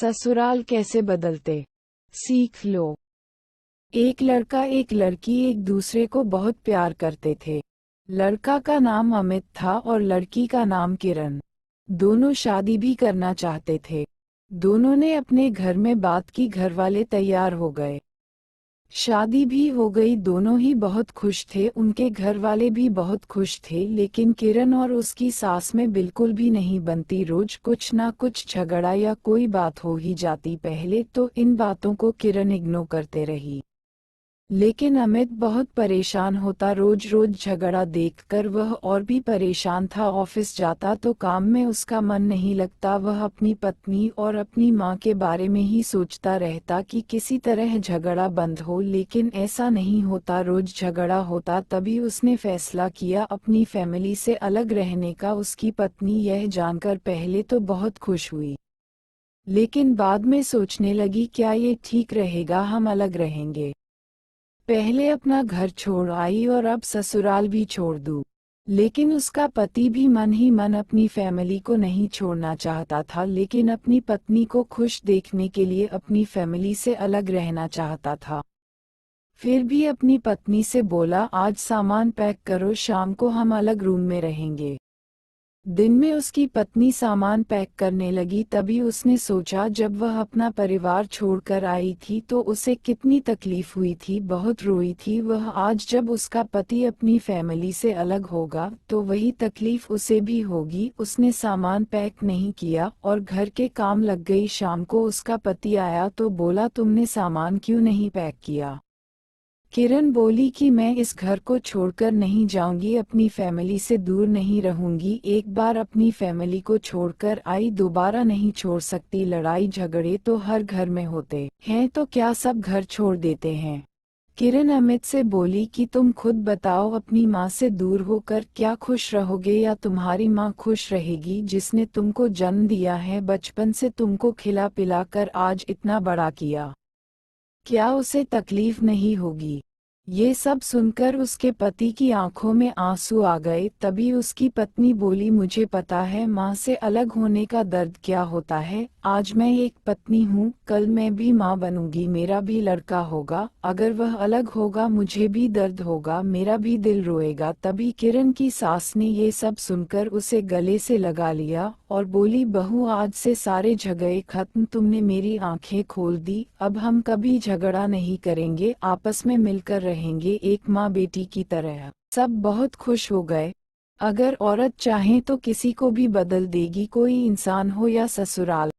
ससुराल कैसे बदलते, सीख लो। एक लड़का एक लड़की एक दूसरे को बहुत प्यार करते थे। लड़का का नाम अमित था और लड़की का नाम किरण। दोनों शादी भी करना चाहते थे। दोनों ने अपने घर में बात की, घर वाले तैयार हो गए। शादी भी हो गई, दोनों ही बहुत खुश थे, उनके घर वाले भी बहुत खुश थे। लेकिन किरण और उसकी सास में बिल्कुल भी नहीं बनती। रोज कुछ ना कुछ झगड़ा या कोई बात हो ही जाती। पहले तो इन बातों को किरण इग्नोर करते रही, लेकिन अमित बहुत परेशान होता। रोज रोज झगड़ा देखकर वह और भी परेशान था। ऑफिस जाता तो काम में उसका मन नहीं लगता। वह अपनी पत्नी और अपनी माँ के बारे में ही सोचता रहता कि किसी तरह झगड़ा बंद हो, लेकिन ऐसा नहीं होता। रोज झगड़ा होता। तभी उसने फैसला किया अपनी फैमिली से अलग रहने का। उसकी पत्नी यह जानकर पहले तो बहुत खुश हुई, लेकिन बाद में सोचने लगी, क्या ये ठीक रहेगा, हम अलग रहेंगे। पहले अपना घर छोड़ आई और अब ससुराल भी छोड़ दूं। लेकिन उसका पति भी मन ही मन अपनी फैमिली को नहीं छोड़ना चाहता था, लेकिन अपनी पत्नी को खुश देखने के लिए अपनी फैमिली से अलग रहना चाहता था। फिर भी अपनी पत्नी से बोला, आज सामान पैक करो, शाम को हम अलग रूम में रहेंगे। दिन में उसकी पत्नी सामान पैक करने लगी, तभी उसने सोचा जब वह अपना परिवार छोड़कर आई थी तो उसे कितनी तकलीफ हुई थी, बहुत रोई थी वह। आज जब उसका पति अपनी फैमिली से अलग होगा तो वही तकलीफ उसे भी होगी। उसने सामान पैक नहीं किया और घर के काम लग गई। शाम को उसका पति आया तो बोला, तुमने सामान क्यों नहीं पैक किया। किरण बोली कि मैं इस घर को छोड़कर नहीं जाऊंगी, अपनी फैमिली से दूर नहीं रहूंगी। एक बार अपनी फैमिली को छोड़कर आई, दोबारा नहीं छोड़ सकती। लड़ाई झगड़े तो हर घर में होते हैं, तो क्या सब घर छोड़ देते हैं। किरण अमित से बोली कि तुम खुद बताओ, अपनी माँ से दूर होकर क्या खुश रहोगे, या तुम्हारी माँ खुश रहेगी जिसने तुमको जन्म दिया है, बचपन से तुमको खिला पिलाकर आज इतना बड़ा किया, क्या उसे तकलीफ नहीं होगी। ये सब सुनकर उसके पति की आंखों में आंसू आ गए। तभी उसकी पत्नी बोली, मुझे पता है माँ से अलग होने का दर्द क्या होता है। आज मैं एक पत्नी हूँ, कल मैं भी माँ बनूंगी, मेरा भी लड़का होगा। अगर वह अलग होगा मुझे भी दर्द होगा, मेरा भी दिल रोएगा। तभी किरण की सास ने ये सब सुनकर उसे गले से लगा लिया और बोली, बहू आज से सारे झगड़े खत्म, तुमने मेरी आंखें खोल दी। अब हम कभी झगड़ा नहीं करेंगे, आपस में मिलकर रहेंगे एक माँ बेटी की तरह। सब बहुत खुश हो गए। अगर औरत चाहे तो किसी को भी बदल देगी, कोई इंसान हो या ससुराल